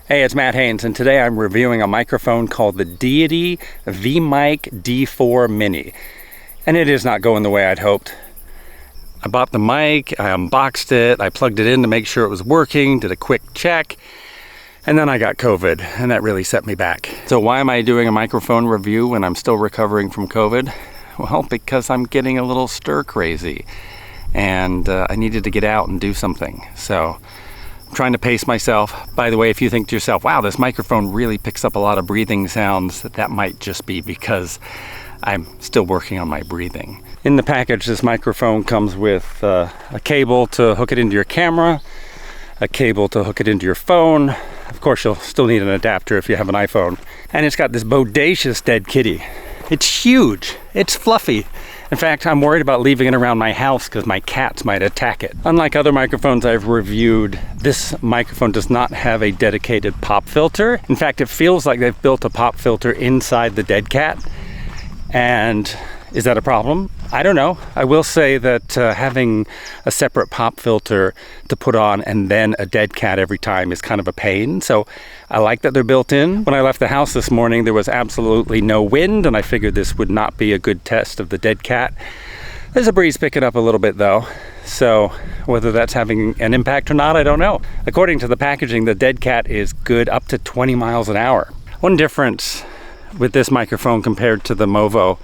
Hey, it's Matt Haynes, and today I'm reviewing a microphone called the Deity V-Mic D4 Mini. And it is not going the way I'd hoped. I bought the mic, I unboxed it, I plugged it in to make sure it was working, did a quick check, and then I got COVID, and that really set me back. So why am I doing a microphone review when I'm still recovering from COVID? Well, because I'm getting a little stir crazy, and I needed to get out and do something. So I'm trying to pace myself. By the way, if you think to yourself, wow, this microphone really picks up a lot of breathing sounds, that might just be because I'm still working on my breathing. In the package, this microphone comes with a cable to hook it into your camera, a cable to hook it into your phone. Of course, you'll still need an adapter if you have an iPhone. And it's got this bodacious dead kitty. It's huge, it's fluffy. In fact, I'm worried about leaving it around my house because my cats might attack it. Unlike other microphones I've reviewed, this microphone does not have a dedicated pop filter. In fact, it feels like they've built a pop filter inside the dead cat. And is that a problem? I don't know. I will say that having a separate pop filter to put on and then a dead cat every time is kind of a pain. So I like that they're built in. When I left the house this morning, there was absolutely no wind, and I figured this would not be a good test of the dead cat. There's a breeze picking up a little bit though. So whether that's having an impact or not, I don't know. According to the packaging, the dead cat is good up to 20 miles an hour. One difference with this microphone compared to the Movo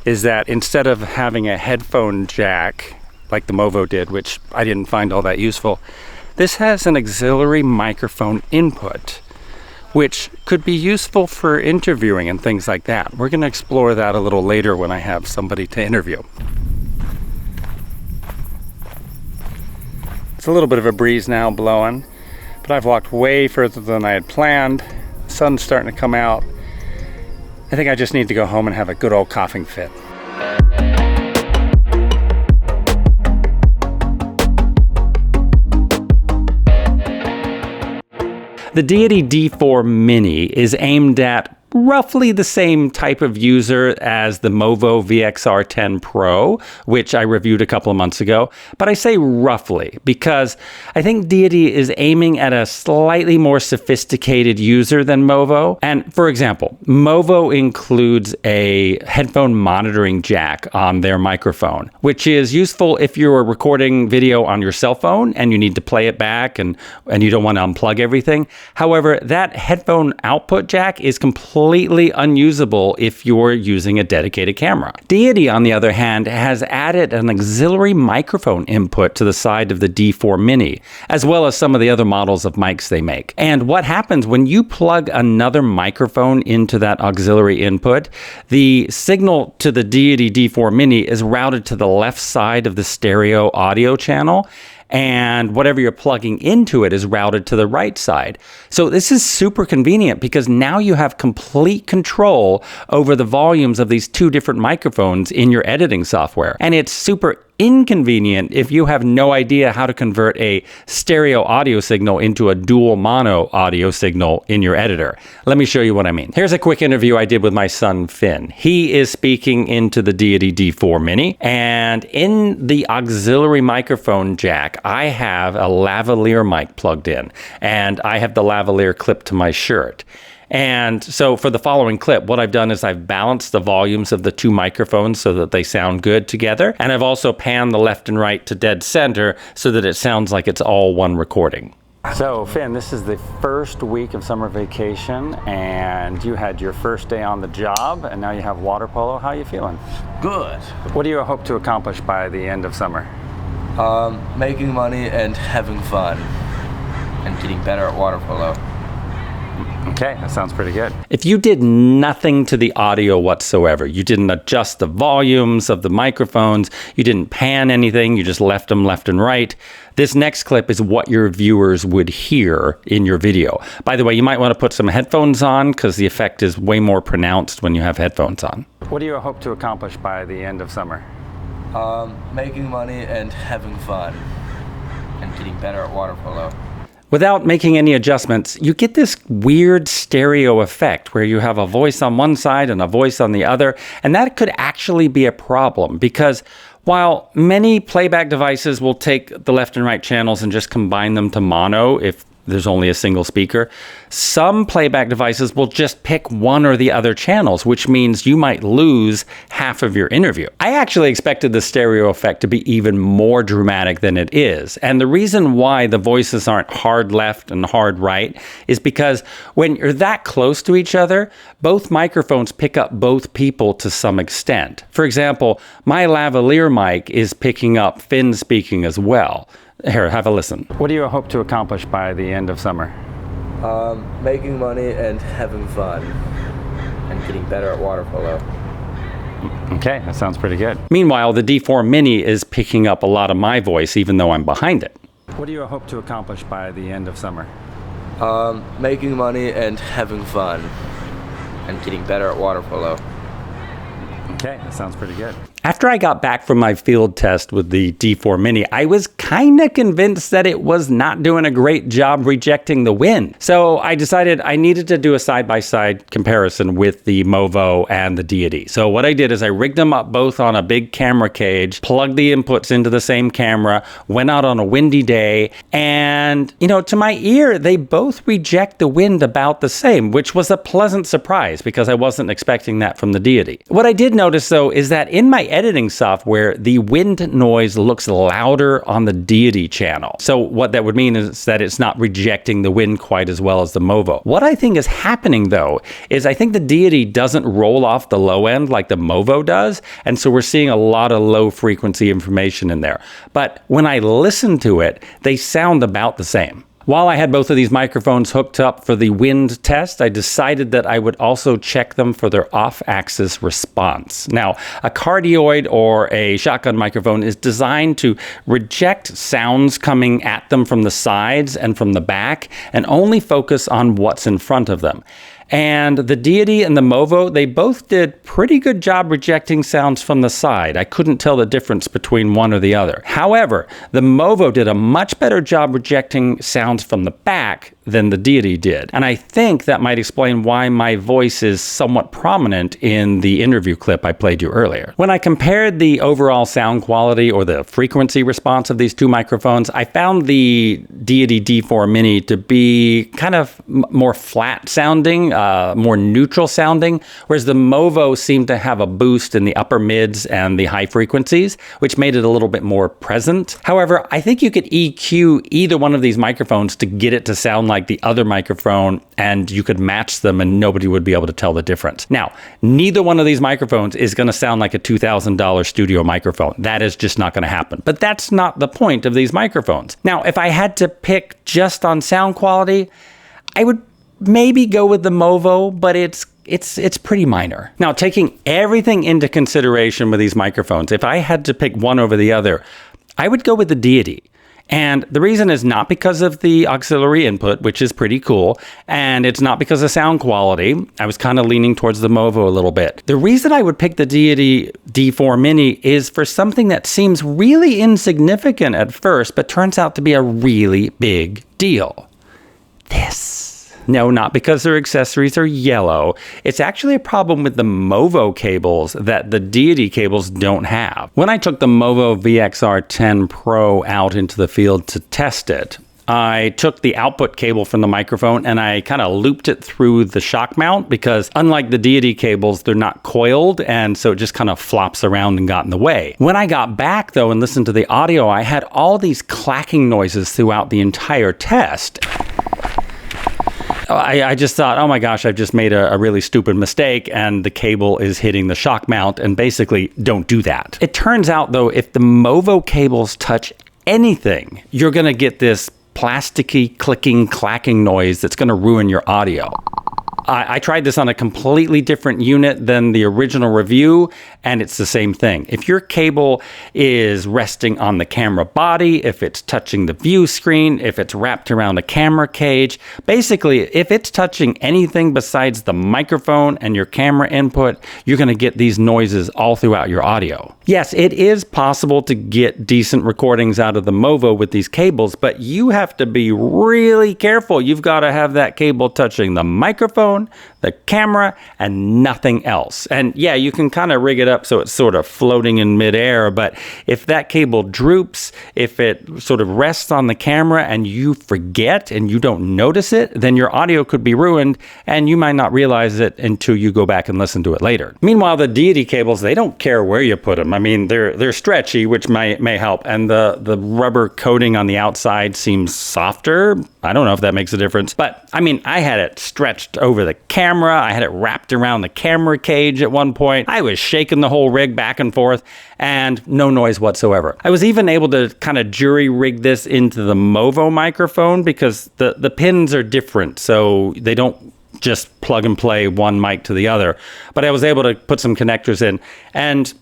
is that instead of having a headphone jack like the Movo did, which I didn't find all that useful, this has an auxiliary microphone input, which could be useful for interviewing and things like that. We're going to explore that a little later when I have somebody to interview. It's a little bit of a breeze now blowing, but I've walked way further than I had planned. The sun's starting to come out. I think I just need to go home and have a good old coughing fit. The Deity D4 Mini is aimed at roughly the same type of user as the Movo VXR-10 Pro, which I reviewed a couple of months ago. But I say roughly because I think Deity is aiming at a slightly more sophisticated user than Movo. And for example, Movo includes a headphone monitoring jack on their microphone, which is useful if you're recording video on your cell phone and you need to play it back and you don't want to unplug everything. However, that headphone output jack is completely unusable if you're using a dedicated camera. Deity, on the other hand, has added an auxiliary microphone input to the side of the D4 Mini, as well as some of the other models of mics they make. And what happens when you plug another microphone into that auxiliary input, the signal to the Deity D4 Mini is routed to the left side of the stereo audio channel, and whatever you're plugging into it is routed to the right side. So this is super convenient because now you have complete control over the volumes of these two different microphones in your editing software. And it's super inconvenient if you have no idea how to convert a stereo audio signal into a dual mono audio signal in your editor. Let me show you what I mean. Here's a quick interview I did with my son, Finn. He is speaking into the Deity D4 Mini, and in the auxiliary microphone jack, I have a lavalier mic plugged in, and I have the lavalier clipped to my shirt. And so for the following clip, what I've done is I've balanced the volumes of the two microphones so that they sound good together. And I've also panned the left and right to dead center so that it sounds like it's all one recording. So Finn, this is the first week of summer vacation and you had your first day on the job and now you have water polo. How are you feeling? Good. What do you hope to accomplish by the end of summer? Making money and having fun and getting better at water polo. Okay, that sounds pretty good. If you did nothing to the audio whatsoever, you didn't adjust the volumes of the microphones, you didn't pan anything, you just left them left and right, this next clip is what your viewers would hear in your video. By the way, you might want to put some headphones on because the effect is way more pronounced when you have headphones on. What do you hope to accomplish by the end of summer? Making money and having fun and getting better at water polo. Without making any adjustments, you get this weird stereo effect where you have a voice on one side and a voice on the other, and that could actually be a problem because while many playback devices will take the left and right channels and just combine them to mono if there's only a single speaker. Some playback devices will just pick one or the other channels, which means you might lose half of your interview. I actually expected the stereo effect to be even more dramatic than it is. And the reason why the voices aren't hard left and hard right is because when you're that close to each other, both microphones pick up both people to some extent. For example, my lavalier mic is picking up Finn speaking as well. Here, have a listen. What do you hope to accomplish by the end of summer? Making money and having fun and getting better at water polo. Okay, that sounds pretty good. Meanwhile, the D4 Mini is picking up a lot of my voice even though I'm behind it. What do you hope to accomplish by the end of summer? Making money and having fun and getting better at water polo. Okay, that sounds pretty good. After I got back from my field test with the D4 Mini, I was kind of convinced that it was not doing a great job rejecting the wind. So I decided I needed to do a side-by-side comparison with the Movo and the Deity. So what I did is I rigged them up both on a big camera cage, plugged the inputs into the same camera, went out on a windy day, and, you know, to my ear, they both reject the wind about the same, which was a pleasant surprise because I wasn't expecting that from the Deity. What I did notice, though, is that in my editing software, the wind noise looks louder on the Deity channel. So what that would mean is that it's not rejecting the wind quite as well as the Movo. What I think is happening, though, is I think the Deity doesn't roll off the low end like the Movo does, and so we're seeing a lot of low frequency information in there. But when I listen to it, they sound about the same. While I had both of these microphones hooked up for the wind test, I decided that I would also check them for their off-axis response. Now, a cardioid or a shotgun microphone is designed to reject sounds coming at them from the sides and from the back and only focus on what's in front of them. And the Deity and the Movo, they both did pretty good job rejecting sounds from the side. I couldn't tell the difference between one or the other. However, the Movo did a much better job rejecting sounds from the back than the Deity did. And I think that might explain why my voice is somewhat prominent in the interview clip I played you earlier. When I compared the overall sound quality or the frequency response of these two microphones, I found the Deity D4 Mini to be kind of more flat sounding, more neutral sounding, whereas the Movo seemed to have a boost in the upper mids and the high frequencies, which made it a little bit more present. However, I think you could EQ either one of these microphones to get it to sound like the other microphone, and you could match them and nobody would be able to tell the difference. Now, neither one of these microphones is going to sound like a $2,000 studio microphone. That is just not going to happen. But that's not the point of these microphones. Now, if I had to pick just on sound quality, I would maybe go with the Movo, but it's pretty minor. Now, taking everything into consideration with these microphones, if I had to pick one over the other, I would go with the Deity. And the reason is not because of the auxiliary input, which is pretty cool, and it's not because of sound quality. I was kind of leaning towards the Movo a little bit. The reason I would pick the Deity D4 Mini is for something that seems really insignificant at first, but turns out to be a really big deal. This. No, not because their accessories are yellow. It's actually a problem with the Movo cables that the Deity cables don't have. When I took the Movo VXR-10 Pro out into the field to test it, I took the output cable from the microphone and I kind of looped it through the shock mount because unlike the Deity cables, they're not coiled, and so it just kind of flops around and got in the way. When I got back though and listened to the audio, I had all these clacking noises throughout the entire test. I just thought, oh my gosh, I've just made a really stupid mistake and the cable is hitting the shock mount, and basically don't do that. It turns out though, if the Movo cables touch anything, you're gonna get this plasticky, clicking, clacking noise that's gonna ruin your audio. I tried this on a completely different unit than the original review, and it's the same thing. If your cable is resting on the camera body, if it's touching the view screen, if it's wrapped around a camera cage, basically, if it's touching anything besides the microphone and your camera input, you're gonna get these noises all throughout your audio. Yes, it is possible to get decent recordings out of the Movo with these cables, but you have to be really careful. You've gotta have that cable touching the microphone microphone, the camera, and nothing else. And yeah, you can kind of rig it up so it's sort of floating in midair, but if that cable droops, if it sort of rests on the camera and you forget and you don't notice it, then your audio could be ruined and you might not realize it until you go back and listen to it later. Meanwhile, the Deity cables, they don't care where you put them. I mean, they're stretchy, which may help, and the rubber coating on the outside seems softer. I don't know if that makes a difference, but I mean, I had it stretched over the camera. I had it wrapped around the camera cage at one point. I was shaking the whole rig back and forth and no noise whatsoever. I was even able to kind of jury rig this into the Movo microphone because the pins are different, so they don't just plug and play one mic to the other. But I was able to put some connectors in, and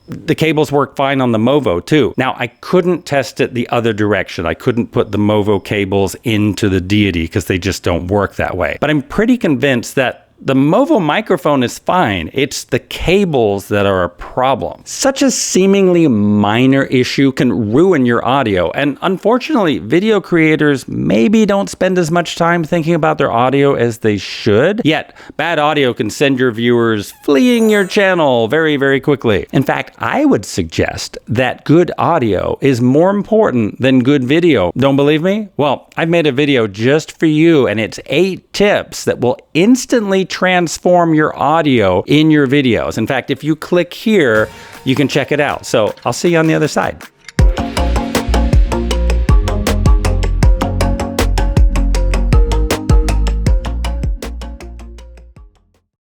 the cables work fine on the Movo too. Now, I couldn't test it the other direction. I couldn't put the Movo cables into the Deity because they just don't work that way. But I'm pretty convinced that the Movo microphone is fine. It's the cables that are a problem. Such a seemingly minor issue can ruin your audio. And unfortunately, video creators maybe don't spend as much time thinking about their audio as they should. Yet, bad audio can send your viewers fleeing your channel very, very quickly. In fact, I would suggest that good audio is more important than good video. Don't believe me? Well, I've made a video just for you, and it's 8 tips that will instantly transform your audio in your videos. In fact, if you click here, you can check it out. So I'll see you on the other side.